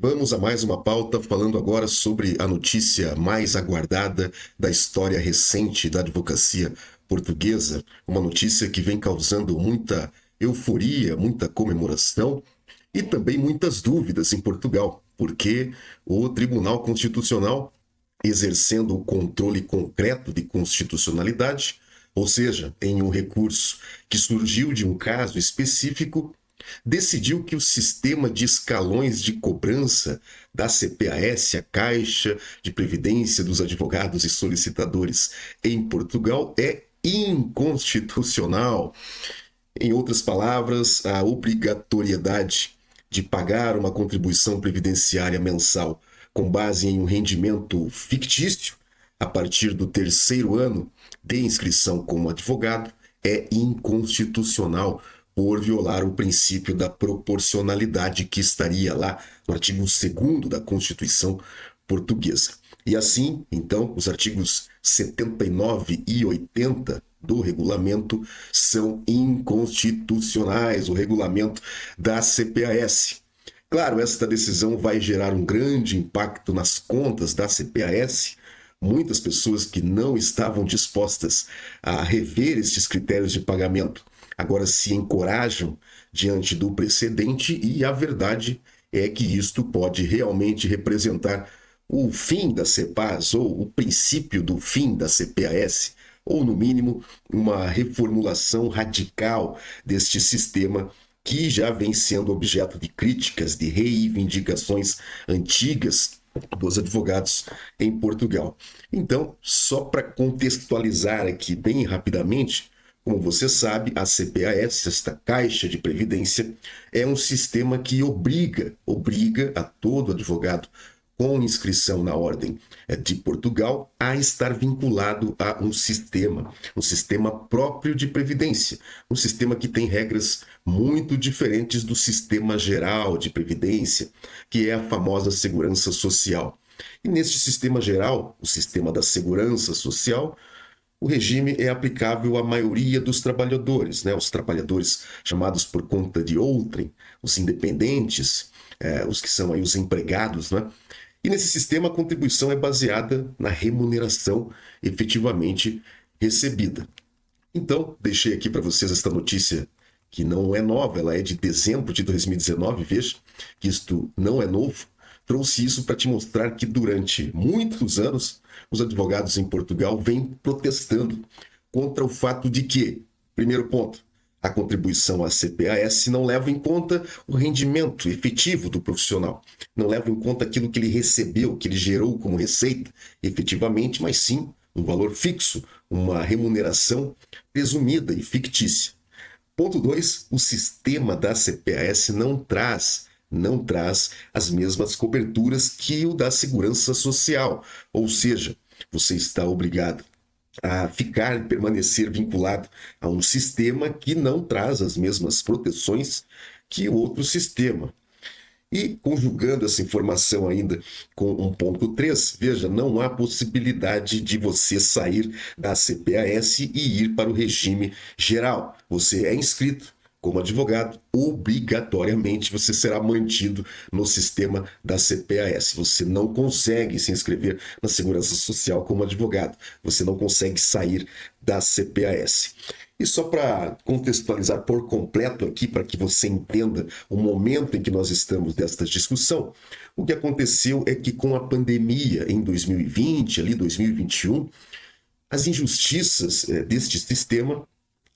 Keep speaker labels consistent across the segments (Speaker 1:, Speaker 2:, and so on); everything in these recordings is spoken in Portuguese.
Speaker 1: Vamos a mais uma pauta falando agora sobre a notícia mais aguardada da história recente da advocacia portuguesa, uma notícia que vem causando muita euforia, muita comemoração e também muitas dúvidas em Portugal, porque o Tribunal Constitucional, exercendo o controle concreto de constitucionalidade, ou seja, em um recurso que surgiu de um caso específico, decidiu que o sistema de escalões de cobrança da CPAS, a Caixa de Previdência dos Advogados e Solicitadores em Portugal, é inconstitucional. Em outras palavras, a obrigatoriedade de pagar uma contribuição previdenciária mensal com base em um rendimento fictício a partir do terceiro ano de inscrição como advogado é inconstitucional por violar o princípio da proporcionalidade que estaria lá no artigo 2º da Constituição Portuguesa. E assim, então, os artigos 79 e 80 do regulamento são inconstitucionais, o regulamento da CPAS. Claro, esta decisão vai gerar um grande impacto nas contas da CPAS. Muitas pessoas que não estavam dispostas a rever estes critérios de pagamento agora se encorajam diante do precedente, e a verdade é que isto pode realmente representar o fim da CEPAS, ou o princípio do fim da CPAS, ou no mínimo uma reformulação radical deste sistema que já vem sendo objeto de críticas, de reivindicações antigas dos advogados em Portugal. Então, só para contextualizar aqui bem rapidamente, como você sabe, a CPAS, esta Caixa de Previdência, é um sistema que obriga a todo advogado com inscrição na Ordem de Portugal a estar vinculado a um sistema próprio de previdência, um sistema que tem regras muito diferentes do sistema geral de previdência, que é a famosa segurança social. E neste sistema geral, o sistema da segurança social, o regime é aplicável à maioria dos trabalhadores, né? Os trabalhadores chamados por conta de outrem, os independentes, os que são aí os empregados, né? E nesse sistema a contribuição é baseada na remuneração efetivamente recebida. Então, deixei aqui para vocês esta notícia que não é nova, ela é de dezembro de 2019, veja que isto não é novo. Trouxe isso para te mostrar que durante muitos anos os advogados em Portugal vêm protestando contra o fato de que, primeiro ponto, a contribuição à CPAS não leva em conta o rendimento efetivo do profissional, não leva em conta aquilo que ele recebeu, que ele gerou como receita efetivamente, mas sim um valor fixo, uma remuneração presumida e fictícia. Ponto 2, o sistema da CPAS não traz as mesmas coberturas que o da segurança social, ou seja, você está obrigado a permanecer vinculado a um sistema que não traz as mesmas proteções que o outro sistema. E conjugando essa informação ainda com um ponto 3, veja, não há possibilidade de você sair da CPAS e ir para o regime geral. Você é inscrito como advogado, obrigatoriamente você será mantido no sistema da CPAS. Você não consegue se inscrever na Segurança Social como advogado. Você não consegue sair da CPAS. E só para contextualizar por completo aqui, para que você entenda o momento em que nós estamos desta discussão, o que aconteceu é que com a pandemia em 2020, ali 2021, as injustiças deste sistema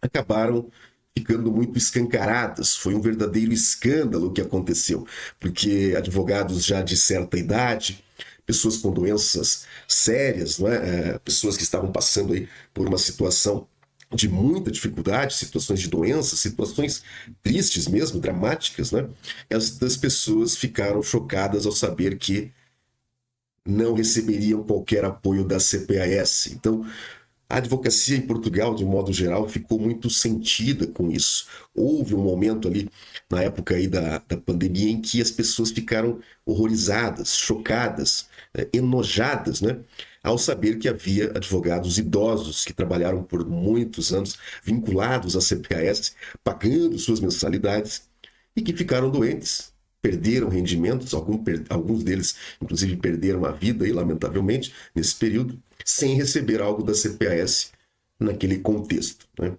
Speaker 1: acabaram ficando muito escancaradas. Foi um verdadeiro escândalo o que aconteceu, porque advogados já de certa idade, pessoas com doenças sérias, não é? Pessoas que estavam passando aí por uma situação de muita dificuldade, situações de doença, situações tristes mesmo, dramáticas, né? Estas pessoas ficaram chocadas ao saber que não receberiam qualquer apoio da CPAS. Então, a advocacia em Portugal, de modo geral, ficou muito sentida com isso. Houve um momento ali, na época aí da pandemia, em que as pessoas ficaram horrorizadas, chocadas, enojadas, né? Ao saber que havia advogados idosos que trabalharam por muitos anos vinculados à CPAS, pagando suas mensalidades, e que ficaram doentes perderam rendimentos, alguns deles, inclusive, perderam a vida, aí, lamentavelmente, nesse período, sem receber algo da CPAS naquele contexto, né?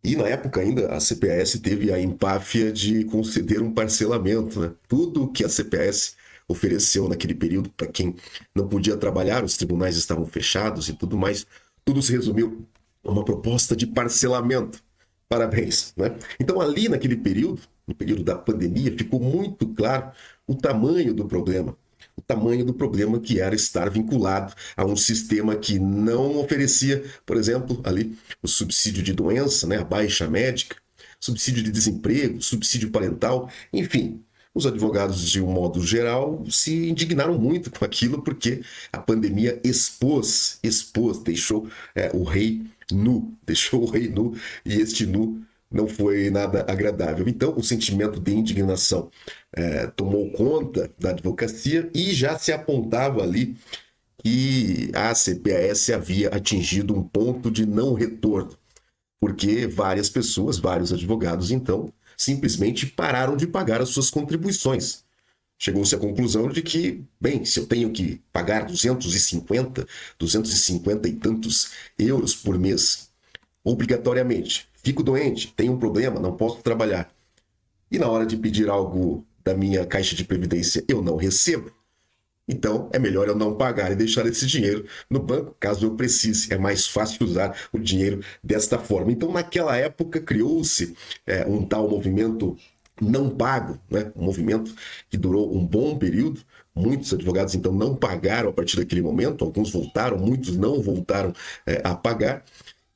Speaker 1: E na época ainda a CPAS teve a empáfia de conceder um parcelamento, né? Tudo que a CPAS ofereceu naquele período para quem não podia trabalhar, os tribunais estavam fechados e tudo mais, tudo se resumiu a uma proposta de parcelamento. Parabéns, né? Então ali naquele período, no período da pandemia, ficou muito claro o tamanho do problema. O tamanho do problema que era estar vinculado a um sistema que não oferecia, por exemplo, ali o subsídio de doença, né, a baixa médica, subsídio de desemprego, subsídio parental, enfim. Os advogados, de um modo geral, se indignaram muito com aquilo porque a pandemia deixou o rei nu, e este nu não foi nada agradável. Então, o sentimento de indignação tomou conta da advocacia e já se apontava ali que a CPAS havia atingido um ponto de não retorno, porque várias pessoas, vários advogados, então, simplesmente pararam de pagar as suas contribuições. Chegou-se à conclusão de que, bem, se eu tenho que pagar 250 e tantos euros por mês, obrigatoriamente, fico doente, tenho um problema, não posso trabalhar, e na hora de pedir algo da minha caixa de previdência eu não recebo, então é melhor eu não pagar e deixar esse dinheiro no banco, caso eu precise. É mais fácil usar o dinheiro desta forma. Então naquela época criou-se um tal movimento não pago, né? Um movimento que durou um bom período. Muitos advogados então não pagaram a partir daquele momento, alguns voltaram, muitos não voltaram a pagar.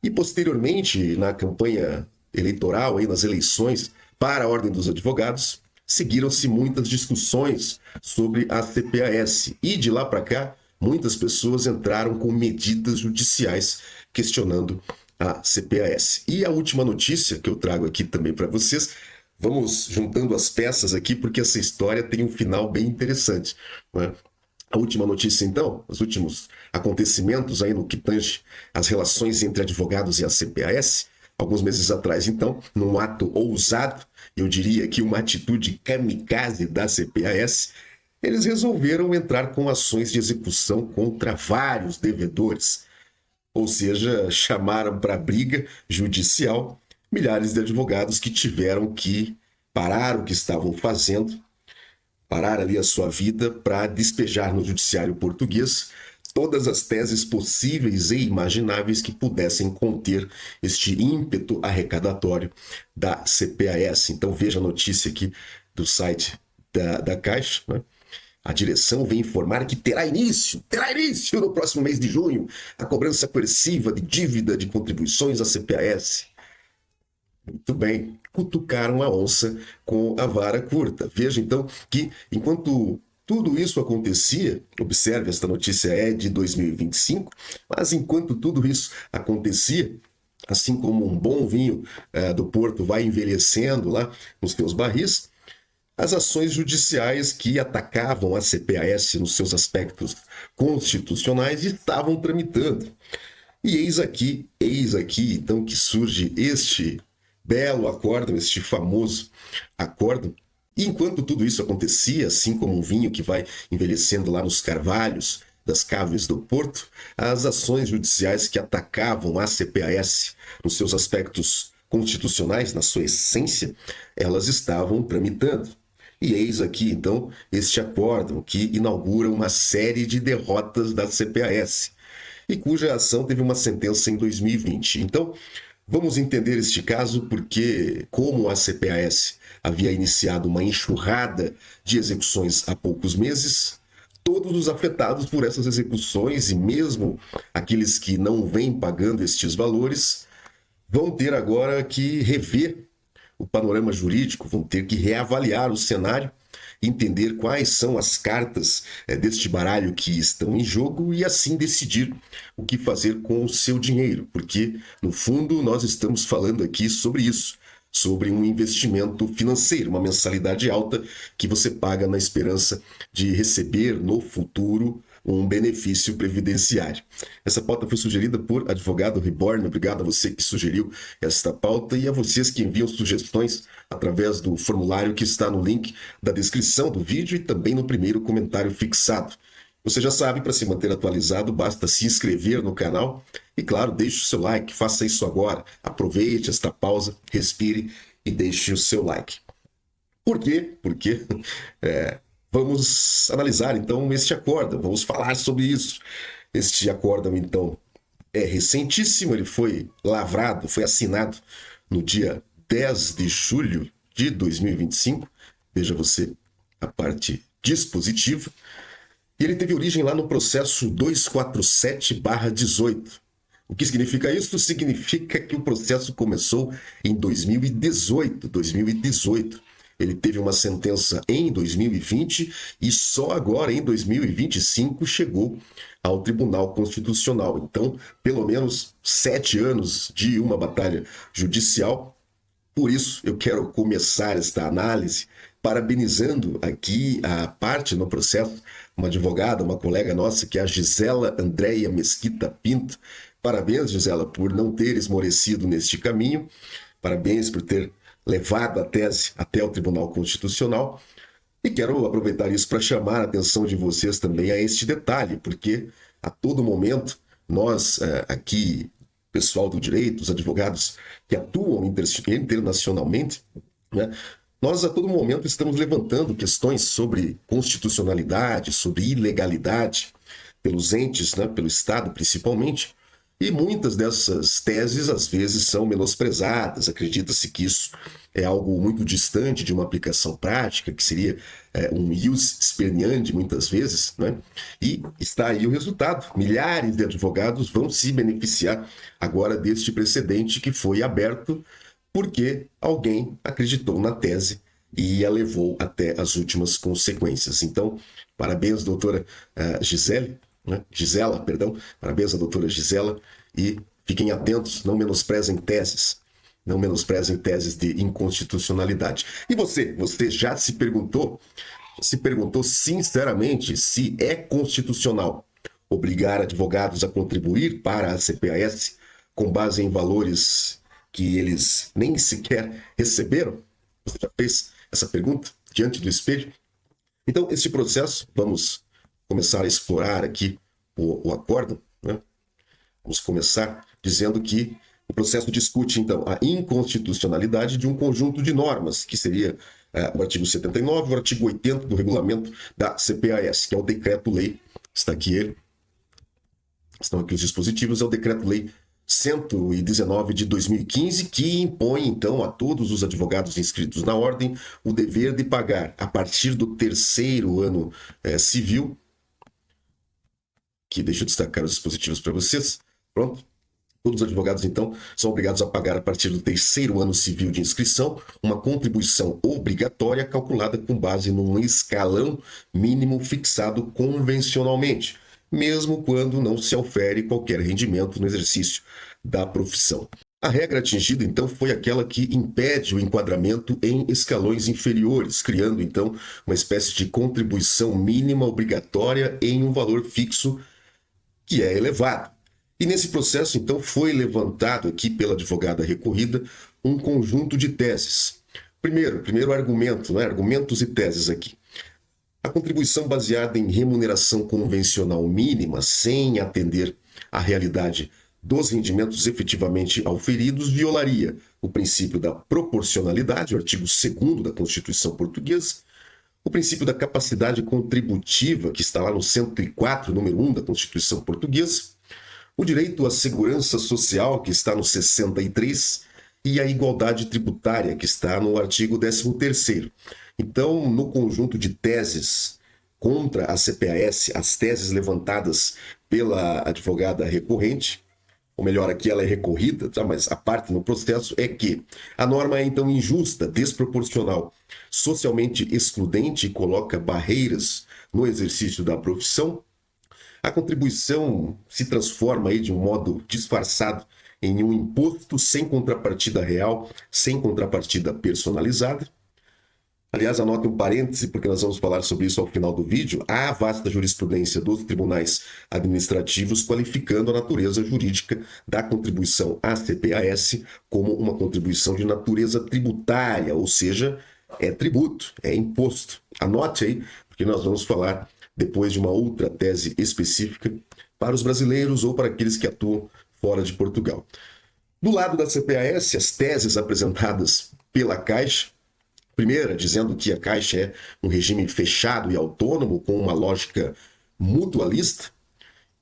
Speaker 1: E posteriormente, na campanha eleitoral, aí, nas eleições para a Ordem dos Advogados, seguiram-se muitas discussões sobre a CPAS. E de lá para cá, muitas pessoas entraram com medidas judiciais questionando a CPAS. E a última notícia que eu trago aqui também para vocês, vamos juntando as peças aqui, porque essa história tem um final bem interessante, né? A última notícia, então, os últimos acontecimentos aí no que tange as relações entre advogados e a CPAS, alguns meses atrás, então, num ato ousado, eu diria que uma atitude kamikaze da CPAS, eles resolveram entrar com ações de execução contra vários devedores. Ou seja, chamaram para briga judicial milhares de advogados que tiveram que parar o que estavam fazendo, parar ali a sua vida para despejar no judiciário português todas as teses possíveis e imagináveis que pudessem conter este ímpeto arrecadatório da CPAS. Então veja a notícia aqui do site da Caixa, né? A direção vem informar que terá início no próximo mês de junho a cobrança coerciva de dívida de contribuições à CPAS. Muito bem, cutucaram a onça com a vara curta. Veja então que enquanto tudo isso acontecia, observe, esta notícia é de 2025, mas enquanto tudo isso acontecia, assim como um bom vinho do Porto vai envelhecendo lá nos seus barris, as ações judiciais que atacavam a CPAS nos seus aspectos constitucionais estavam tramitando. E eis aqui então que surge este belo acórdão, este famoso acórdão. E enquanto tudo isso acontecia, assim como um vinho que vai envelhecendo lá nos carvalhos das caves do Porto, as ações judiciais que atacavam a CPAS nos seus aspectos constitucionais, na sua essência, elas estavam tramitando. E eis aqui, então, este acórdão que inaugura uma série de derrotas da CPAS e cuja ação teve uma sentença em 2020. Então, vamos entender este caso porque, como a CPAS havia iniciado uma enxurrada de execuções há poucos meses, todos os afetados por essas execuções e mesmo aqueles que não vêm pagando estes valores vão ter agora que rever o panorama jurídico, vão ter que reavaliar o cenário, entender quais são as cartas deste baralho que estão em jogo e assim decidir o que fazer com o seu dinheiro, porque no fundo nós estamos falando aqui sobre isso, sobre um investimento financeiro, uma mensalidade alta que você paga na esperança de receber no futuro um benefício previdenciário. Essa pauta foi sugerida por advogado Reborn. Obrigado a você que sugeriu esta pauta e a vocês que enviam sugestões através do formulário que está no link da descrição do vídeo e também no primeiro comentário fixado. Você já sabe, para se manter atualizado, basta se inscrever no canal e, claro, deixe o seu like, faça isso agora. Aproveite esta pausa, respire e deixe o seu like. Por quê? Porque vamos analisar, então, este acórdão, vamos falar sobre isso. Este acórdão, então, é recentíssimo, ele foi lavrado, foi assinado no dia 10 de julho de 2025. Veja você a parte dispositiva. E ele teve origem lá no processo 247/18. O que significa isso? Significa que o processo começou em 2018. Ele teve uma sentença em 2020 e só agora, em 2025, chegou ao Tribunal Constitucional. Então, pelo menos 7 anos de uma batalha judicial. Por isso, eu quero começar esta análise parabenizando aqui a parte no processo, uma advogada, uma colega nossa, que é a Gisela Andréia Mesquita Pinto. Parabéns, Gisela, por não ter esmorecido neste caminho. Parabéns por ter levado a tese até o Tribunal Constitucional. E quero aproveitar isso para chamar a atenção de vocês também a este detalhe, porque a todo momento nós aqui, pessoal do direito, os advogados que atuam internacionalmente, né, nós a todo momento estamos levantando questões sobre constitucionalidade, sobre ilegalidade pelos entes, né, pelo Estado principalmente, e muitas dessas teses às vezes são menosprezadas, acredita-se que isso é algo muito distante de uma aplicação prática, que seria um ius esperneandi muitas vezes, né? E está aí o resultado. Milhares de advogados vão se beneficiar agora deste precedente que foi aberto porque alguém acreditou na tese e a levou até as últimas consequências. Então, parabéns, doutora Gisela, parabéns à doutora Gisela, e fiquem atentos, não menosprezem teses de inconstitucionalidade. E você já se perguntou sinceramente se é constitucional obrigar advogados a contribuir para a CPAS com base em valores que eles nem sequer receberam? Você já fez essa pergunta diante do espelho? Então, este processo, vamos começar a explorar aqui o acórdão, né? Vamos começar dizendo que o processo discute, então, a inconstitucionalidade de um conjunto de normas, que seria o artigo 79 e o artigo 80 do regulamento da CPAS, que é o decreto-lei, está aqui ele, estão aqui os dispositivos, é o decreto-lei 119 de 2015, que impõe, então, a todos os advogados inscritos na ordem o dever de pagar, a partir do 3º ano civil, que deixa eu destacar os dispositivos para vocês, pronto. Todos os advogados, então, são obrigados a pagar, a partir do 3º ano civil de inscrição, uma contribuição obrigatória calculada com base num escalão mínimo fixado convencionalmente, mesmo quando não se ofere qualquer rendimento no exercício da profissão. A regra atingida, então, foi aquela que impede o enquadramento em escalões inferiores, criando, então, uma espécie de contribuição mínima obrigatória em um valor fixo que é elevado. E nesse processo, então, foi levantado aqui pela advogada recorrida um conjunto de teses. Primeiro argumento, né? Argumentos e teses aqui. A contribuição baseada em remuneração convencional mínima, sem atender à realidade dos rendimentos efetivamente auferidos, violaria o princípio da proporcionalidade, o artigo 2º da Constituição Portuguesa, o princípio da capacidade contributiva, que está lá no 104, número 1 da Constituição Portuguesa, o direito à segurança social, que está no 63, e a igualdade tributária, que está no artigo 13º. Então, no conjunto de teses contra a CPAS, as teses levantadas pela advogada recorrente, ou melhor, aqui ela é recorrida, tá? Mas a parte no processo é que a norma é então injusta, desproporcional, socialmente excludente e coloca barreiras no exercício da profissão. A contribuição se transforma aí de um modo disfarçado em um imposto sem contrapartida real, sem contrapartida personalizada. Aliás, anote um parêntese, porque nós vamos falar sobre isso ao final do vídeo. Há vasta jurisprudência dos tribunais administrativos qualificando a natureza jurídica da contribuição à CPAS como uma contribuição de natureza tributária, ou seja, é tributo, é imposto. Anote aí, porque nós vamos falar depois de uma outra tese específica para os brasileiros ou para aqueles que atuam fora de Portugal. Do lado da CPAS, as teses apresentadas pela Caixa, primeira, dizendo que a Caixa é um regime fechado e autônomo, com uma lógica mutualista,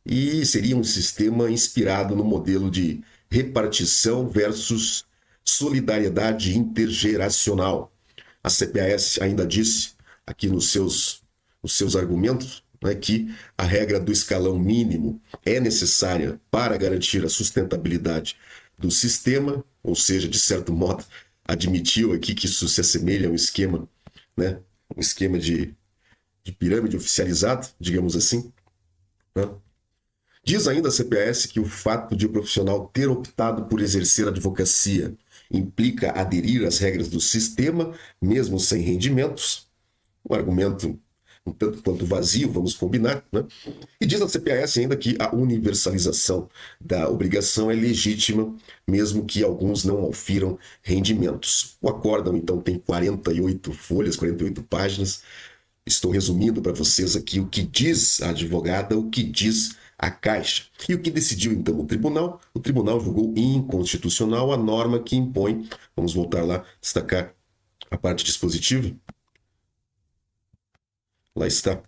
Speaker 1: e seria um sistema inspirado no modelo de repartição versus solidariedade intergeracional. A CPAS ainda disse aqui nos seus argumentos, né, que a regra do escalão mínimo é necessária para garantir a sustentabilidade do sistema, ou seja, de certo modo, admitiu aqui que isso se assemelha a um esquema, né? Um esquema de pirâmide oficializado, digamos assim. Né? Diz ainda a CPAS que o fato de o profissional ter optado por exercer a advocacia implica aderir às regras do sistema, mesmo sem rendimentos. Um argumento um tanto quanto vazio, vamos combinar, né? E diz a CPAS ainda que a universalização da obrigação é legítima, mesmo que alguns não aufiram rendimentos. O acórdão, então, tem 48 folhas, 48 páginas. Estou resumindo para vocês aqui o que diz a advogada, o que diz a Caixa. E o que decidiu, então, o tribunal? O tribunal julgou inconstitucional a norma que impõe, vamos voltar lá, destacar a parte dispositiva. Lá está.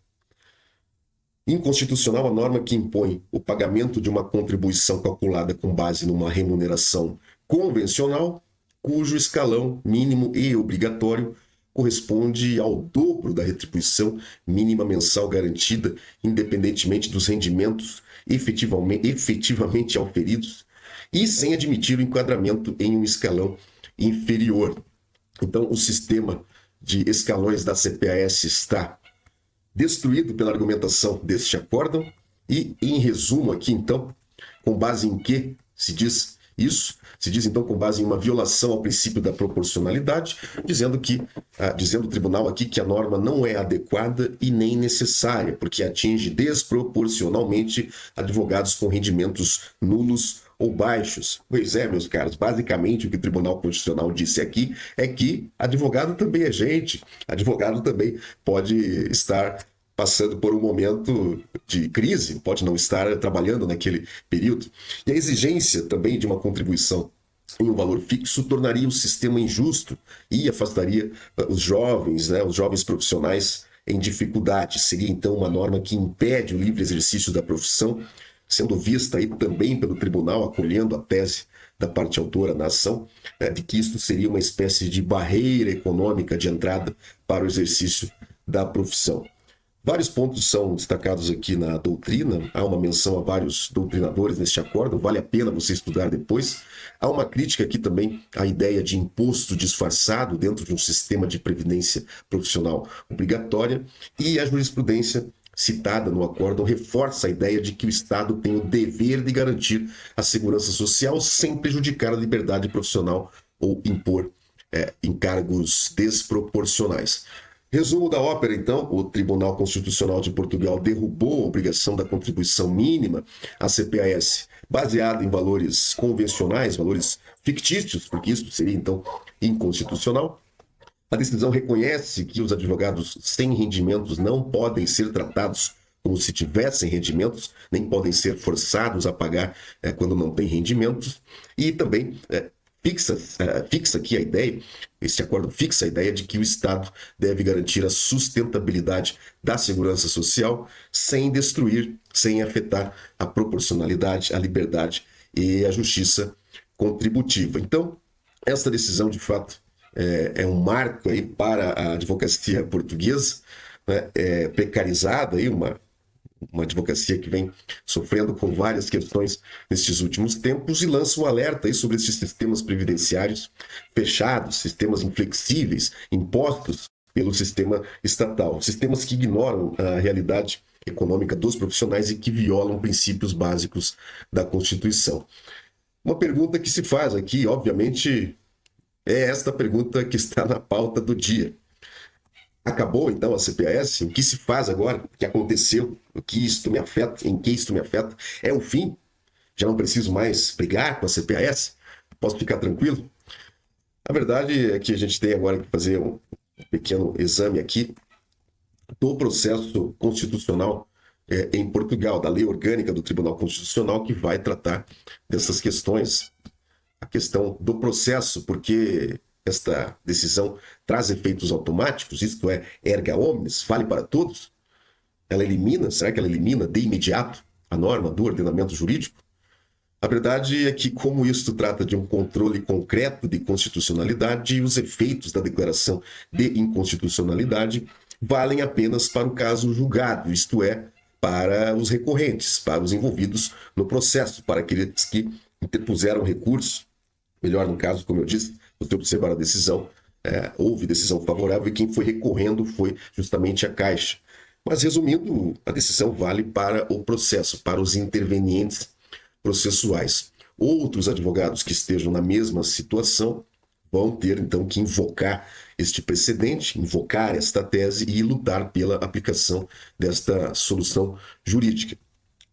Speaker 1: Inconstitucional a norma que impõe o pagamento de uma contribuição calculada com base numa remuneração convencional, cujo escalão mínimo e obrigatório corresponde ao dobro da retribuição mínima mensal garantida, independentemente dos rendimentos efetivamente auferidos, e sem admitir o enquadramento em um escalão inferior. Então, o sistema de escalões da CPAS está destruído pela argumentação deste acórdão e, em resumo aqui, então, com base em que se diz isso? Se diz, então, com base em uma violação ao princípio da proporcionalidade, dizendo o tribunal aqui que a norma não é adequada e nem necessária, porque atinge desproporcionalmente advogados com rendimentos nulos ou baixos. Pois é, meus caros, basicamente o que o Tribunal Constitucional disse aqui é que advogado também é gente, advogado também pode estar passando por um momento de crise, pode não estar trabalhando naquele período. E a exigência também de uma contribuição em um valor fixo tornaria o sistema injusto e afastaria os jovens, né, os jovens profissionais em dificuldade. Seria então uma norma que impede o livre exercício da profissão, sendo vista aí também pelo tribunal, acolhendo a tese da parte autora na ação, de que isto seria uma espécie de barreira econômica de entrada para o exercício da profissão. Vários pontos são destacados aqui na doutrina, há uma menção a vários doutrinadores neste acordo, vale a pena você estudar depois. Há uma crítica aqui também à ideia de imposto disfarçado dentro de um sistema de previdência profissional obrigatória, e a jurisprudência citada no acórdão reforça a ideia de que o Estado tem o dever de garantir a segurança social sem prejudicar a liberdade profissional ou impor encargos desproporcionais. Resumo da ópera, então: o Tribunal Constitucional de Portugal derrubou a obrigação da contribuição mínima à CPAS, baseada em valores convencionais, valores fictícios, porque isso seria, então, inconstitucional. A decisão reconhece que os advogados sem rendimentos não podem ser tratados como se tivessem rendimentos, nem podem ser forçados a pagar quando não têm rendimentos, e também fixa aqui a ideia, este acordo fixa a ideia de que o Estado deve garantir a sustentabilidade da segurança social sem destruir, sem afetar a proporcionalidade, a liberdade e a justiça contributiva. Então, esta decisão, de fato, é um marco aí para a advocacia portuguesa, né? Precarizada, aí, uma advocacia que vem sofrendo com várias questões nestes últimos tempos, e lança um alerta aí sobre esses sistemas previdenciários fechados, sistemas inflexíveis, impostos pelo sistema estatal, sistemas que ignoram a realidade econômica dos profissionais e que violam princípios básicos da Constituição. Uma pergunta que se faz aqui, obviamente, é esta pergunta que está na pauta do dia. Acabou então a CPAS? O que se faz agora? O que aconteceu? O que isto me afeta? Em que isto me afeta? É o fim? Já não preciso mais brigar com a CPAS? Posso ficar tranquilo? A verdade é que a gente tem agora que fazer um pequeno exame aqui do processo constitucional em Portugal, da lei orgânica do Tribunal Constitucional, que vai tratar dessas questões. A questão do processo, porque esta decisão traz efeitos automáticos, isto é, erga omnes, vale para todos. Ela elimina, será que ela elimina de imediato a norma do ordenamento jurídico? A verdade é que, como isto trata de um controle concreto de constitucionalidade, os efeitos da declaração de inconstitucionalidade valem apenas para o caso julgado, isto é, para os recorrentes, para os envolvidos no processo, para aqueles que interpuseram recurso. Melhor, no caso, como eu disse, você observar a decisão, houve decisão favorável e quem foi recorrendo foi justamente a Caixa. Mas, resumindo, a decisão vale para o processo, para os intervenientes processuais. Outros advogados que estejam na mesma situação vão ter, então, que invocar este precedente, invocar esta tese e lutar pela aplicação desta solução jurídica.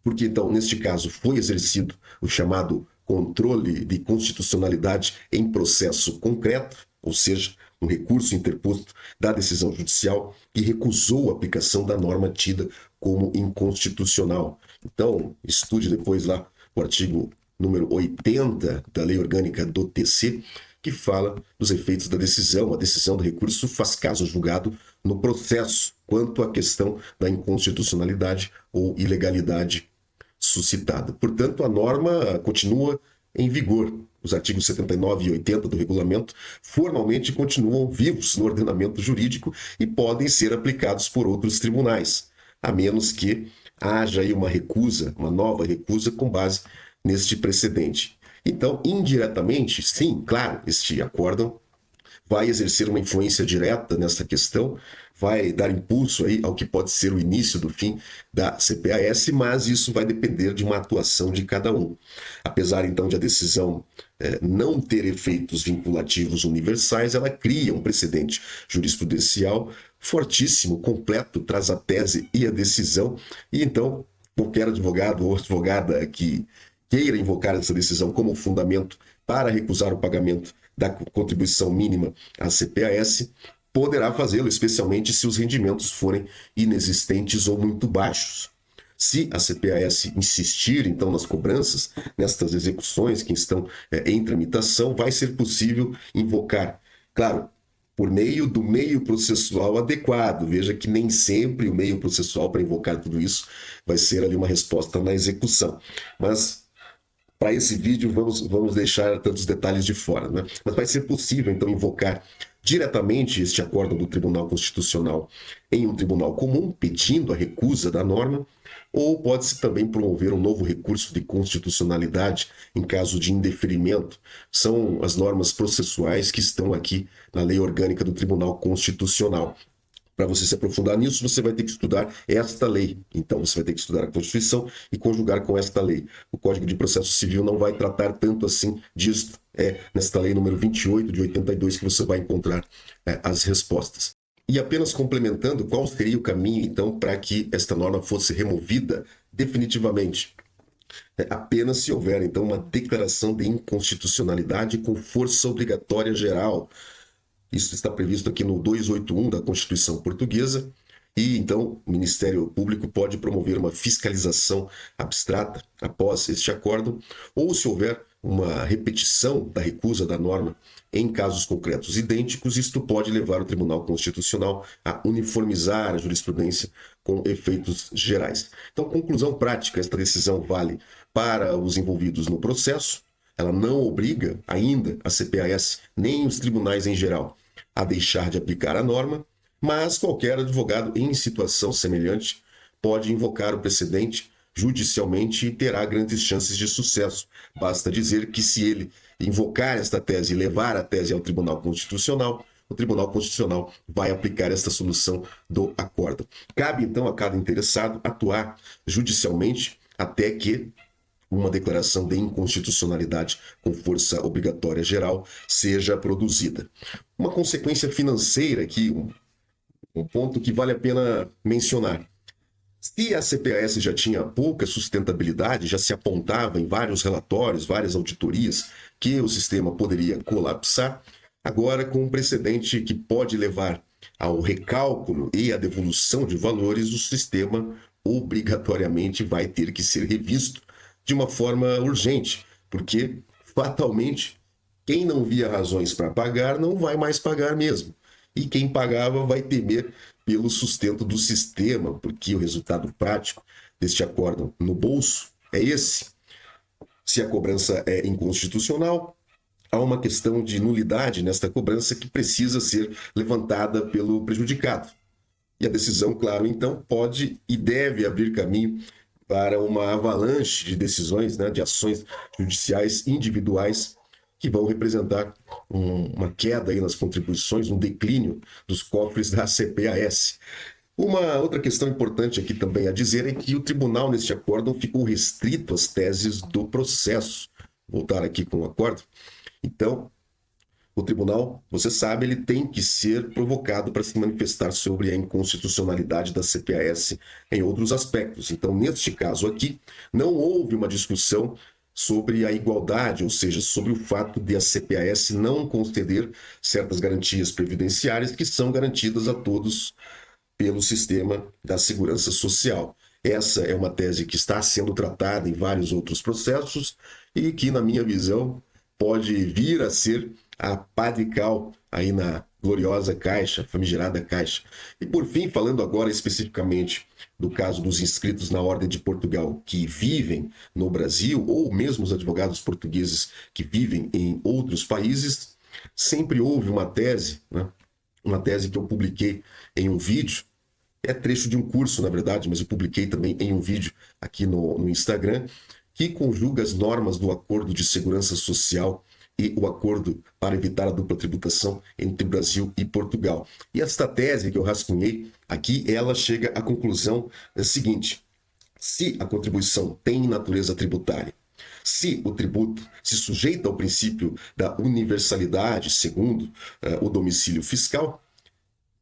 Speaker 1: Porque, então, neste caso, foi exercido o chamado controle de constitucionalidade em processo concreto, ou seja, um recurso interposto da decisão judicial que recusou a aplicação da norma tida como inconstitucional. Então, estude depois lá o artigo número 80 da Lei Orgânica do TC, que fala dos efeitos da decisão. A decisão do recurso faz caso julgado no processo quanto à questão da inconstitucionalidade ou ilegalidade suscitada. Portanto, a norma continua em vigor. Os artigos 79 e 80 do regulamento formalmente continuam vivos no ordenamento jurídico e podem ser aplicados por outros tribunais, a menos que haja aí uma recusa, uma nova recusa com base neste precedente. Então, indiretamente, sim, claro, este acórdão vai exercer uma influência direta nessa questão, vai dar impulso aí ao que pode ser o início do fim da CPAS, mas isso vai depender de uma atuação de cada um. Apesar, então, de a decisão não ter efeitos vinculativos universais, ela cria um precedente jurisprudencial fortíssimo, completo, traz a tese e a decisão, e então qualquer advogado ou advogada que queira invocar essa decisão como fundamento para recusar o pagamento da contribuição mínima à CPAS, poderá fazê-lo, especialmente se os rendimentos forem inexistentes ou muito baixos. Se a CPAS insistir, então, nas cobranças, nestas execuções que estão em tramitação, vai ser possível invocar, claro, por meio do meio processual adequado. Veja que nem sempre o meio processual para invocar tudo isso vai ser ali uma resposta na execução. Mas para esse vídeo vamos deixar tantos detalhes de fora, né? Mas vai ser possível, então, invocar diretamente este acordo do Tribunal Constitucional em um tribunal comum, pedindo a recusa da norma, ou pode-se também promover um novo recurso de constitucionalidade em caso de indeferimento. São as normas processuais que estão aqui na Lei Orgânica do Tribunal Constitucional. Para você se aprofundar nisso, você vai ter que estudar esta lei. Então, você vai ter que estudar a Constituição e conjugar com esta lei. O Código de Processo Civil não vai tratar tanto assim disto. É nesta lei número 28 de 82 que você vai encontrar as respostas. E apenas complementando, qual seria o caminho, então, para que esta norma fosse removida definitivamente? Apenas se houver, então, uma declaração de inconstitucionalidade com força obrigatória geral. Isso está previsto aqui no 281 da Constituição Portuguesa. E, então, o Ministério Público pode promover uma fiscalização abstrata após este acordo, ou se houver uma repetição da recusa da norma em casos concretos idênticos, isto pode levar o Tribunal Constitucional a uniformizar a jurisprudência com efeitos gerais. Então, conclusão prática, esta decisão vale para os envolvidos no processo. Ela não obriga ainda a CPAS, nem os tribunais em geral, a deixar de aplicar a norma, mas qualquer advogado em situação semelhante pode invocar o precedente judicialmente e terá grandes chances de sucesso. Basta dizer que se ele invocar esta tese e levar a tese ao Tribunal Constitucional, o Tribunal Constitucional vai aplicar esta solução do acordo. Cabe, então, a cada interessado atuar judicialmente até que uma declaração de inconstitucionalidade com força obrigatória geral seja produzida. Uma consequência financeira aqui, Um ponto que vale a pena mencionar. Se a CPAS já tinha pouca sustentabilidade, já se apontava em vários relatórios, várias auditorias, que o sistema poderia colapsar, agora com um precedente que pode levar ao recálculo e à devolução de valores, o sistema obrigatoriamente vai ter que ser revisto de uma forma urgente, porque fatalmente quem não via razões para pagar não vai mais pagar mesmo. E quem pagava vai temer pelo sustento do sistema, porque o resultado prático deste acórdão no bolso é esse. Se a cobrança é inconstitucional, há uma questão de nulidade nesta cobrança que precisa ser levantada pelo prejudicado. E a decisão, claro, então, pode e deve abrir caminho para uma avalanche de decisões, né, de ações judiciais individuais que vão representar uma queda aí nas contribuições, um declínio dos cofres da CPAS. Uma outra questão importante aqui também a dizer é que o tribunal, neste acórdão, ficou restrito às teses do processo. Vou voltar aqui com o acordo. Então, o tribunal, você sabe, ele tem que ser provocado para se manifestar sobre a inconstitucionalidade da CPAS em outros aspectos. Então, neste caso aqui, não houve uma discussão sobre a igualdade, ou seja, sobre o fato de a CPAS não conceder certas garantias previdenciárias que são garantidas a todos pelo sistema da segurança social. Essa é uma tese que está sendo tratada em vários outros processos e que, na minha visão, pode vir a ser a pá de cal aí na gloriosa Caixa, famigerada Caixa. E por fim, falando agora especificamente do caso dos inscritos na Ordem de Portugal que vivem no Brasil, ou mesmo os advogados portugueses que vivem em outros países, sempre houve uma tese, né? Uma tese que eu publiquei em um vídeo, é trecho de um curso, na verdade, mas eu publiquei também em um vídeo aqui no Instagram, que conjuga as normas do Acordo de Segurança Social e o acordo para evitar a dupla tributação entre Brasil e Portugal. E esta tese que eu rascunhei aqui, ela chega à conclusão seguinte: se a contribuição tem natureza tributária, se o tributo se sujeita ao princípio da universalidade, segundo o domicílio fiscal,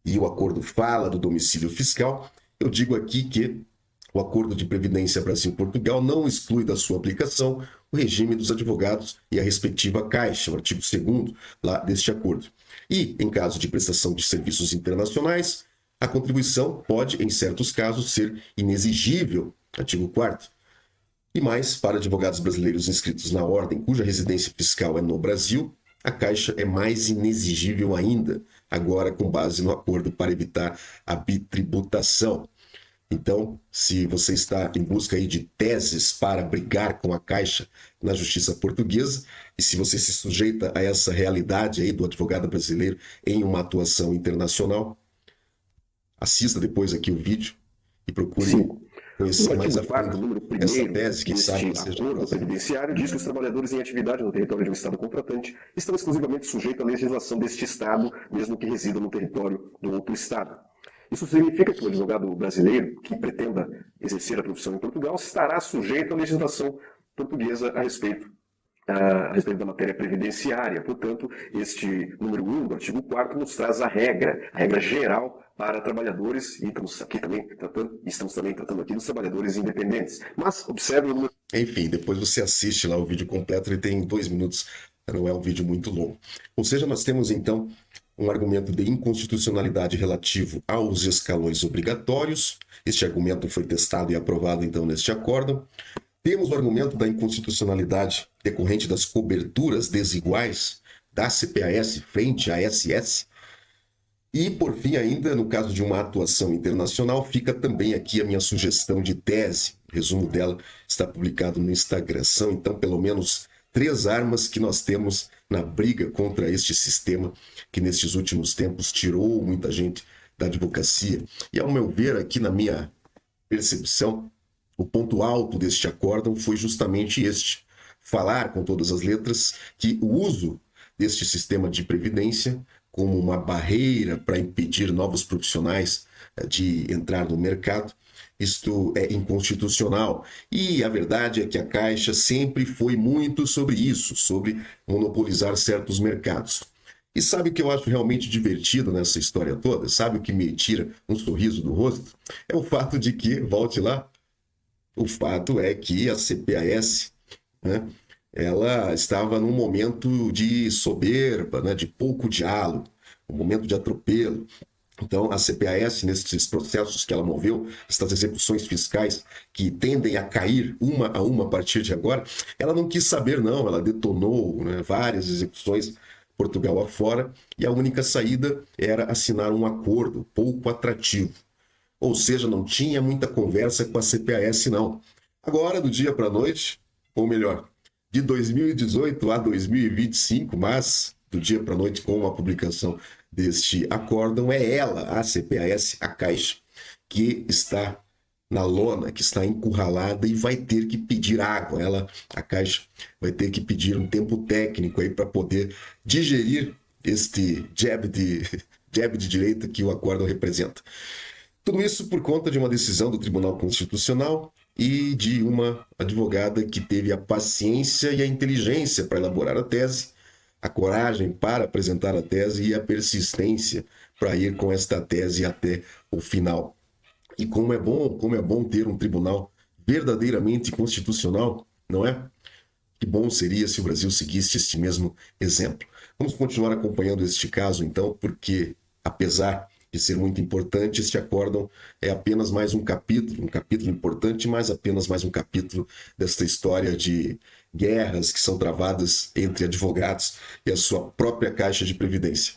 Speaker 1: e o acordo fala do domicílio fiscal, eu digo aqui que o Acordo de Previdência Brasil-Portugal não exclui da sua aplicação o regime dos advogados e a respectiva Caixa, o artigo 2º lá deste acordo. E, em caso de prestação de serviços internacionais, a contribuição pode, em certos casos, ser inexigível, artigo 4º. E mais, para advogados brasileiros inscritos na ordem cuja residência fiscal é no Brasil, a Caixa é mais inexigível ainda, agora com base no acordo para evitar a bitributação. Então, se você está em busca aí de teses para brigar com a Caixa na justiça portuguesa, e se você se sujeita a essa realidade aí do advogado brasileiro em uma atuação internacional, assista depois aqui o vídeo e procure conhecer mais a fundo essa tese, quem sabe que seja
Speaker 2: acordo previdenciário diz que os trabalhadores em atividade no território de um Estado contratante estão exclusivamente sujeitos à legislação deste Estado, mesmo que residam no território do outro Estado. Isso significa que o advogado brasileiro que pretenda exercer a profissão em Portugal estará sujeito à legislação portuguesa a respeito da matéria previdenciária. Portanto, este número 1 do artigo 4º nos traz a regra geral para trabalhadores, e estamos também tratando aqui dos trabalhadores independentes. Mas observe o número...
Speaker 1: Enfim, depois você assiste lá o vídeo completo, ele tem 2 minutos, não é um vídeo muito longo. Ou seja, nós temos então um argumento de inconstitucionalidade relativo aos escalões obrigatórios. Este argumento foi testado e aprovado, então, neste acórdão. Temos o argumento da inconstitucionalidade decorrente das coberturas desiguais da CPAS frente à SS. E, por fim, ainda, no caso de uma atuação internacional, fica também aqui a minha sugestão de tese. O resumo dela está publicado no Instagram. São, então, pelo menos 3 armas que nós temos na briga contra este sistema que nestes últimos tempos tirou muita gente da advocacia. E ao meu ver, aqui na minha percepção, o ponto alto deste acórdão foi justamente este: falar com todas as letras que o uso deste sistema de previdência como uma barreira para impedir novos profissionais de entrar no mercado, isto é inconstitucional. E a verdade é que a Caixa sempre foi muito sobre isso, sobre monopolizar certos mercados. E sabe o que eu acho realmente divertido nessa história toda? Sabe o que me tira um sorriso do rosto? É o fato de que, volte lá, o fato é que a CPAS, né, ela estava num momento de soberba, né, de pouco diálogo, um momento de atropelo. Então, a CPAS, nesses processos que ela moveu, essas execuções fiscais que tendem a cair uma a uma a partir de agora, ela não quis saber, não. Ela detonou, né, várias execuções Portugal afora, e a única saída era assinar um acordo pouco atrativo. Ou seja, não tinha muita conversa com a CPAS, não. Agora, do dia para a noite, ou melhor, de 2018 a 2025, mas do dia para a noite, com a publicação deste acórdão, é ela, a CPAS, a Caixa, que está na lona, que está encurralada e vai ter que pedir água. Ela, a Caixa, vai ter que pedir um tempo técnico aí para poder digerir este jab de direita que o acórdão representa. Tudo isso por conta de uma decisão do Tribunal Constitucional e de uma advogada que teve a paciência e a inteligência para elaborar a tese, a coragem para apresentar a tese e a persistência para ir com esta tese até o final. E como é bom ter um tribunal verdadeiramente constitucional, não é? Que bom seria se o Brasil seguisse este mesmo exemplo. Vamos continuar acompanhando este caso, então, porque, apesar de ser muito importante, este acórdão é apenas mais um capítulo importante, mas apenas mais um capítulo desta história de guerras que são travadas entre advogados e a sua própria Caixa de Previdência.